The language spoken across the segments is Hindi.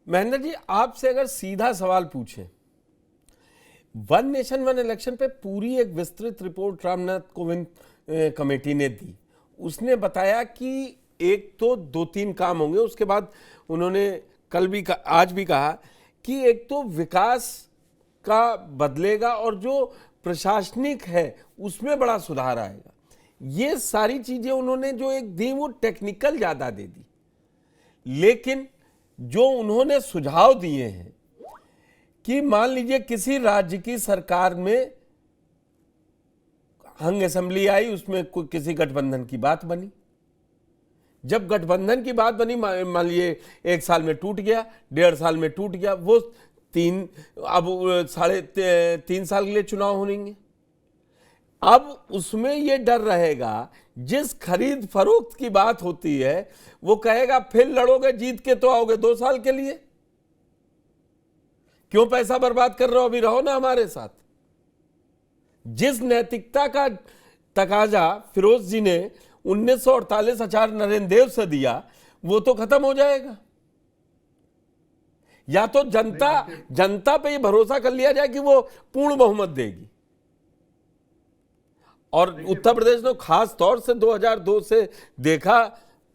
महेंद्र जी, आपसे अगर सीधा सवाल पूछें, वन नेशन वन इलेक्शन पे पूरी एक विस्तृत रिपोर्ट रामनाथ कोविंद कमेटी ने दी। उसने बताया कि एक तो दो तीन काम होंगे, उसके बाद उन्होंने कल भी आज भी कहा कि एक तो विकास का बदलेगा और जो प्रशासनिक है उसमें बड़ा सुधार आएगा। ये सारी चीजें उन्होंने जो एक दी वो टेक्निकल ज्यादा दे दी, लेकिन जो उन्होंने सुझाव दिए हैं कि मान लीजिए किसी राज्य की सरकार में हंग असेंबली आई, उसमें कोई किसी गठबंधन की बात बनी। जब गठबंधन की बात बनी, मान लीजिए 1 साल में टूट गया, 1.5 साल में टूट गया, वो अब 3.5 साल के लिए चुनाव होंगे। अब उसमें ये डर रहेगा, जिस खरीद फरोख्त की बात होती है वो कहेगा फिर लड़ोगे, जीत के तो आओगे 2 साल के लिए, क्यों पैसा बर्बाद कर रहे हो, अभी रहो ना हमारे साथ। जिस नैतिकता का तकाजा फिरोज जी ने 1948 आचार्य नरेंद्र देव से दिया, वो तो खत्म हो जाएगा। या तो जनता पे ये भरोसा कर लिया जाए कि वो पूर्ण बहुमत देगी। और उत्तर प्रदेश ने खास तौर से 2002 से देखा,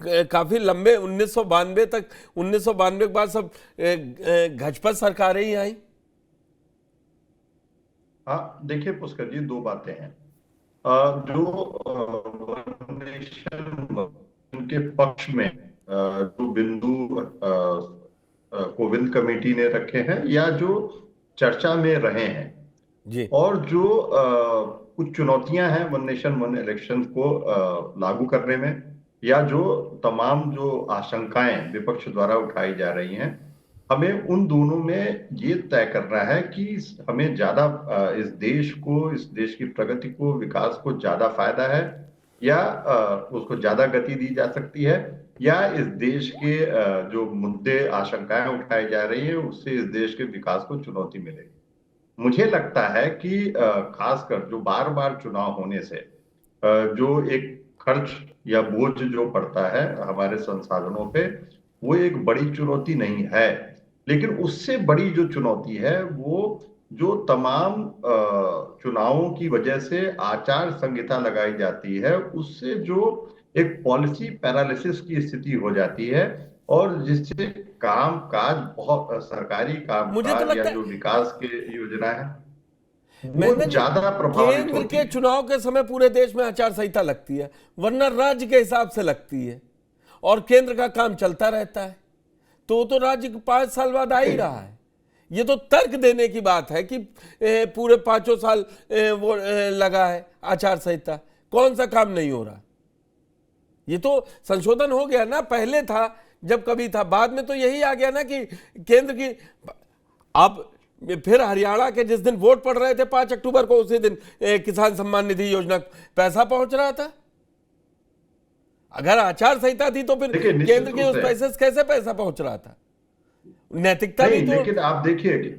काफी लंबे 1992 तक, 1992 के बाद सब घचपट सरकारें ही आई। हाँ, देखिए पुष्कर जी, दो बातें हैं। जो उनके पक्ष में जो बिंदु कोविंद कमेटी ने रखे हैं या जो चर्चा में रहे हैं जी। और जो कुछ चुनौतियां हैं वन नेशन वन इलेक्शन को लागू करने में, या जो तमाम जो आशंकाएं विपक्ष द्वारा उठाई जा रही हैं, हमें उन दोनों में ये तय करना है कि हमें ज्यादा इस देश को, इस देश की प्रगति को, विकास को ज्यादा फायदा है, या उसको ज्यादा गति दी जा सकती है, या इस देश के जो मुद्दे आशंकाएं उठाई जा रही है उससे इस देश के विकास को चुनौती मिलेगी। मुझे लगता है कि खासकर जो बार बार चुनाव होने से जो एक खर्च या बोझ जो पड़ता है हमारे संसाधनों पे, वो एक बड़ी चुनौती नहीं है। लेकिन उससे बड़ी जो चुनौती है वो जो तमाम चुनावों की वजह से आचार संहिता लगाई जाती है, उससे जो एक पॉलिसी पैरालिसिस की स्थिति हो जाती है, और जिससे काम काज, बहुत सरकारी काम मुझे तो काज या लगता जो है विकास के योजना है वो महेंद्र जी, ज्यादा प्रभावित केंद्र होती के है। चुनाव के समय पूरे देश में आचार संहिता लगती है, वरना राज्य के हिसाब से लगती है, और केंद्र का काम चलता रहता है। तो राज्य 5 साल बाद आ ही रहा है। ये तो तर्क देने की बात है कि पूरे 5 साल वो लगा है आचार संहिता, कौन सा काम नहीं हो रहा। ये तो संशोधन हो गया ना, पहले था जब कभी था, बाद में तो यही आ गया ना कि केंद्र की। अब फिर हरियाणा के जिस दिन वोट पड़ रहे थे 5 अक्टूबर को, उसी दिन किसान सम्मान निधि योजना पैसा पहुंच रहा था। अगर आचार संहिता थी तो फिर केंद्र के उस पैसे से कैसे पैसा पहुंच रहा था? नैतिकता भी तो। लेकिन आप देखिए कि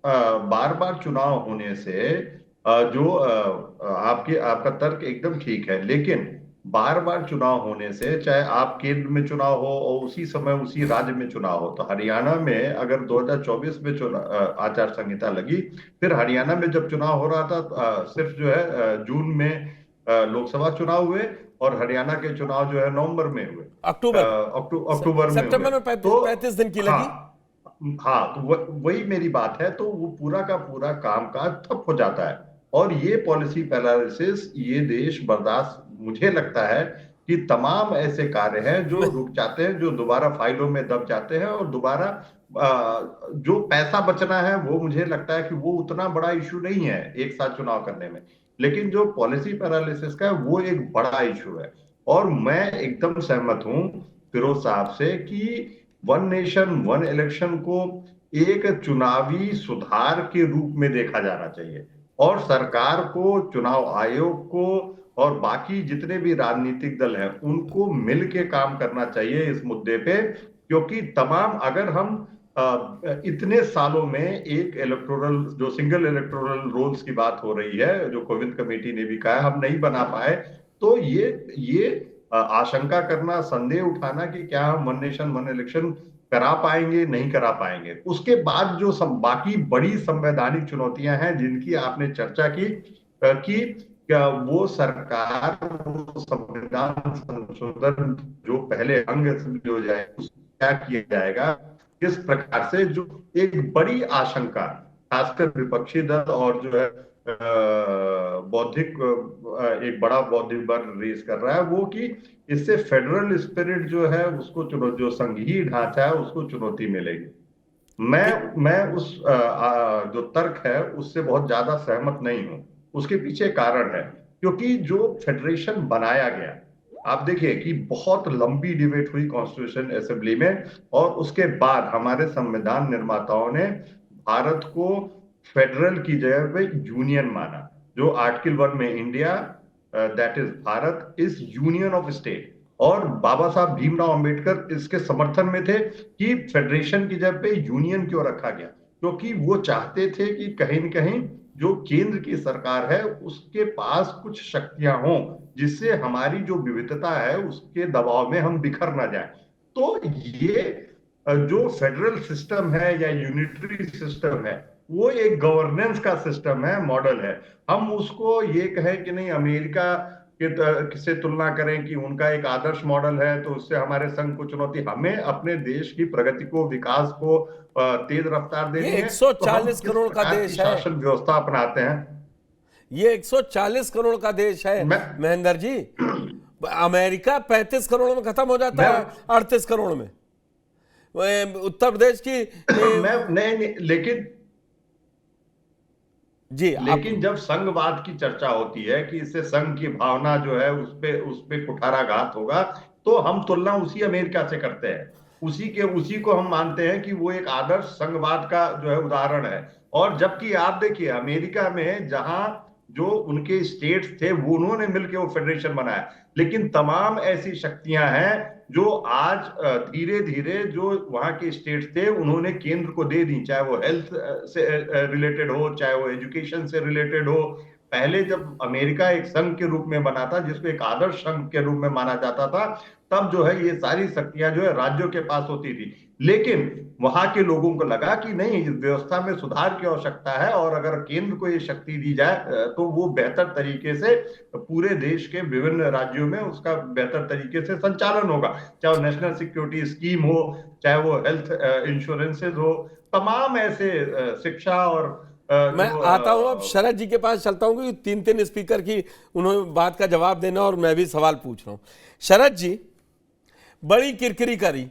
बार बार चुनाव होने से जो आपका तर्क एकदम ठीक है, लेकिन बार बार चुनाव होने से, चाहे आप केंद्र में चुनाव हो और उसी समय उसी राज्य में चुनाव हो, तो हरियाणा में अगर 2024 में आचार संहिता लगी, फिर हरियाणा में जब चुनाव हो रहा था सिर्फ जो है जून में लोकसभा चुनाव हुए, और हरियाणा के चुनाव जो है नवंबर में हुए, अक्टूबर में सितंबर हुए। में 35 दिन की लगी। हाँ, तो वही मेरी बात है। तो वो पूरा का पूरा कामकाज ठप हो जाता है, और ये पॉलिसी पैरालिसिस ये देश बर्दाश्त, मुझे लगता है कि तमाम ऐसे कार्य हैं जो रुक जाते हैं, जो दोबारा फाइलों में दब जाते हैं, और दोबारा जो पैसा बचना है वो मुझे लगता है कि वो उतना बड़ा इशू नहीं है एक साथ चुनाव करने में, लेकिन जो पॉलिसी पैरालिसिस का है वो एक बड़ा इशू है। और मैं एकदम सहमत हूं फिरोज साहब से कि वन नेशन वन इलेक्शन को एक चुनावी सुधार के रूप में देखा जाना चाहिए, और सरकार को, चुनाव आयोग को, और बाकी जितने भी राजनीतिक दल हैं उनको मिल के काम करना चाहिए इस मुद्दे पे। क्योंकि तमाम, अगर हम इतने सालों में एक इलेक्टोरल, जो सिंगल इलेक्टोरल रोल्स की बात हो रही है, जो कोविंद कमेटी ने भी कहा है, हम नहीं बना पाए, तो ये आशंका करना, संदेह उठाना कि क्या हम वन नेशन वन इलेक्शन करा पाएंगे नहीं करा पाएंगे। उसके बाद जो बाकी बड़ी संवैधानिक चुनौतियां हैं जिनकी आपने चर्चा की कि क्या वो सरकार वो संविधान संशोधन जो पहले अंग से हो जाए क्या किया जाएगा, किस प्रकार से, जो एक बड़ी आशंका खासकर विपक्षी दल और जो है बौद्धिक एक बड़ा बौद्धिक वर्ग रेस कर रहा है, वो कि इससे फेडरल स्पिरिट जो है उसको जो संघीय ढांचा है उसको चुनौती मिलेगी। मैं उस जो तर्क है उससे बहुत ज्यादा सहमत नहीं हूं। उसके पीछे कारण है, क्योंकि जो फेडरेशन बनाया गया, आप देखिए कि बहुत लंबी डिबेट हुई कॉन्स्टिट्यूशन असेंबली में, और उसके बाद हमारे संविधान निर्माताओं ने भारत को फेडरल की जगह पे यूनियन माना। जो आर्टिकल 1 में India, that is Bharat is union of state, और बाबा साहब भीमराव अंबेडकर इसके समर्थन में थे कि फेडरेशन की जगह पे यूनियन क्यों रखा गया, क्योंकि वो चाहते थे कि कहीं न कहीं जो केंद्र की सरकार है उसके पास कुछ शक्तियां हों जिससे हमारी जो विविधता है उसके दबाव में हम बिखर ना जाए। तो ये जो फेडरल सिस्टम है या यूनिटरी सिस्टम है वो एक गवर्नेंस का सिस्टम है, मॉडल है। हम उसको ये कहें कि नहीं अमेरिका से तुलना करें कि उनका एक आदर्श मॉडल है तो उससे हमारे संघ को चुनौती, हमें अपने देश की प्रगति को, विकास को तेज रफ्तार देनी ये है, तो हम 140 किस करोड़ का प्रकार की देश है। शासन व्यवस्था अपनाते हैं। ये 140 करोड़ का देश है मैं महेंद्र जी। अमेरिका 35 करोड़ में खत्म हो जाता है, 38 करोड़ में। उत्तर प्रदेश की मैं नहीं, लेकिन जी लेकिन जब संघवाद की चर्चा होती है कि इससे संघ की भावना जो है उस पे कुठाराघात होगा, तो हम तुलना उसी अमेरिका से करते हैं, उसी को हम मानते हैं कि वो एक आदर्श संघवाद का जो है उदाहरण है। और जबकि आप देखिए अमेरिका में जहां जो उनके स्टेट्स थे वो उन्होंने मिलकर वो फेडरेशन बनाया, लेकिन तमाम ऐसी शक्तियां हैं जो आज धीरे धीरे जो वहां के स्टेट्स थे उन्होंने केंद्र को दे दी, चाहे वो हेल्थ से रिलेटेड हो, चाहे वो एजुकेशन से रिलेटेड हो। पहले जब अमेरिका एक संघ के रूप में बना था जिसको एक आदर्श संघ के रूप में माना जाता था, तब जो है ये सारी शक्तियां जो है राज्यों के पास होती थी। लेकिन वहां के लोगों को लगा कि नहीं, इस व्यवस्था में सुधार की आवश्यकता है, और अगर केंद्र को ये शक्ति दी जाए तो वो बेहतर तरीके से पूरे देश के विभिन्न राज्यों में उसका बेहतर तरीके से संचालन होगा, चाहे वो नेशनल सिक्योरिटी स्कीम हो, चाहे वो हेल्थ इंश्योरेंसेज हो, तमाम ऐसे शिक्षा और मैं आता हूं अब शरद जी के पास चलता हूं, क्योंकि 3 स्पीकर की उन्होंने बात का जवाब देना और मैं भी सवाल पूछ रहा हूं। शरद जी, बड़ी किरकिरी करी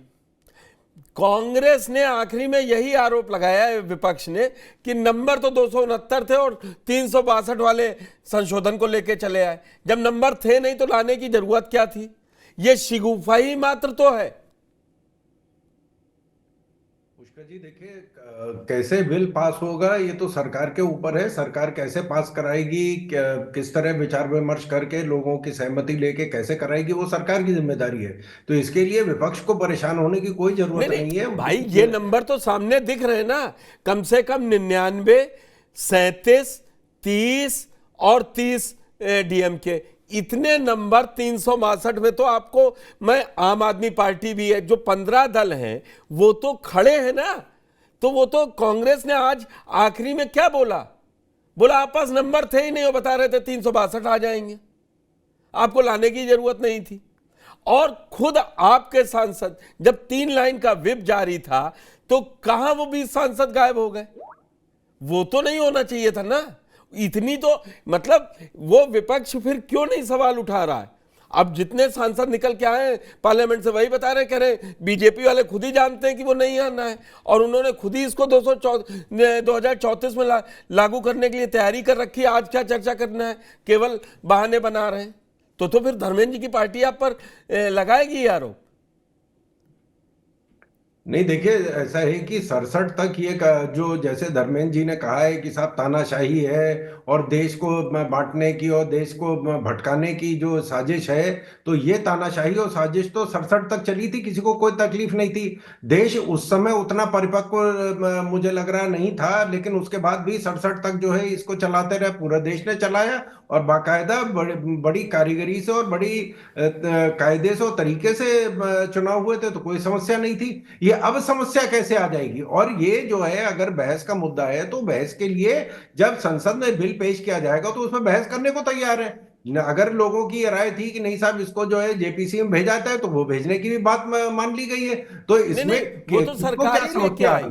कांग्रेस ने, आखिरी में यही आरोप लगाया है विपक्ष ने कि नंबर तो 269 थे और 362 वाले संशोधन को लेके चले आए। जब नंबर थे नहीं तो लाने की जरूरत क्या थी? ये शिगुफा ही मात्र तो है। पुष्कर जी देखिए, कैसे बिल पास होगा ये तो सरकार के ऊपर है। सरकार कैसे पास कराएगी, किस तरह विचार विमर्श करके लोगों की सहमति लेके कैसे कराएगी, वो सरकार की जिम्मेदारी है। तो इसके लिए विपक्ष को परेशान होने की कोई जरूरत नहीं है भाई। ये नंबर तो सामने दिख रहे हैं ना, कम से कम 99, 37, 30 और 30 डीएमके, इतने नंबर 362 में तो आपको, मैं आम आदमी पार्टी भी है, जो 15 दल हैं वो तो खड़े हैं ना। तो वो तो कांग्रेस ने आज आखिरी में क्या बोला आप पास नंबर थे ही नहीं, वो बता रहे थे 362 आ जाएंगे, आपको लाने की जरूरत नहीं थी। और खुद आपके सांसद जब 3 लाइन का व्हिप जारी था तो कहां वो 20 सांसद गायब हो गए? वो तो नहीं होना चाहिए था ना। इतनी तो मतलब वो विपक्ष फिर क्यों नहीं सवाल उठा रहा है? अब जितने सांसद निकल के आए पार्लियामेंट से वही बता रहे, कह रहे बीजेपी वाले खुद ही जानते हैं कि वो नहीं आना है, और उन्होंने खुद ही इसको 2034 में लागू करने के लिए तैयारी कर रखी है। आज क्या चर्चा करना है, केवल बहाने बना रहे हैं। तो फिर धर्मेंद्र जी की पार्टी आप पर लगाएगी ये आरोप? नहीं देखिए, ऐसा है कि 67 तक ये जो जैसे धर्मेंद्र जी ने कहा है कि साहब तानाशाही है और देश को बांटने की और देश को भटकाने की जो साजिश है, तो ये तानाशाही और साजिश तो 67 तक चली थी, किसी को कोई तकलीफ नहीं थी। देश उस समय उतना परिपक्व मुझे लग रहा नहीं था, लेकिन उसके बाद भी 67 तक जो है इसको चलाते रहे, पूरा देश ने चलाया, और बाकायदा बड़ी कारीगरी से और बड़ी कायदे से और तरीके से चुनाव हुए थे, तो कोई समस्या नहीं थी। ये ये अब समस्या कैसे आ जाएगी? और ये जो है अगर बहस का मुद्दा है तो बहस के लिए जब संसद में बिल पेश किया जाएगा तो उसमें बहस करने को तैयार है। अगर लोगों की राय थी कि नहीं साहब इसको जो है जेपीसी में भेजा जाता है तो वो भेजने की भी बात मान ली गई है, तो नहीं इसमें नहीं, वो तो किसको सरकार क्या ही लेके समस्या आई। आई?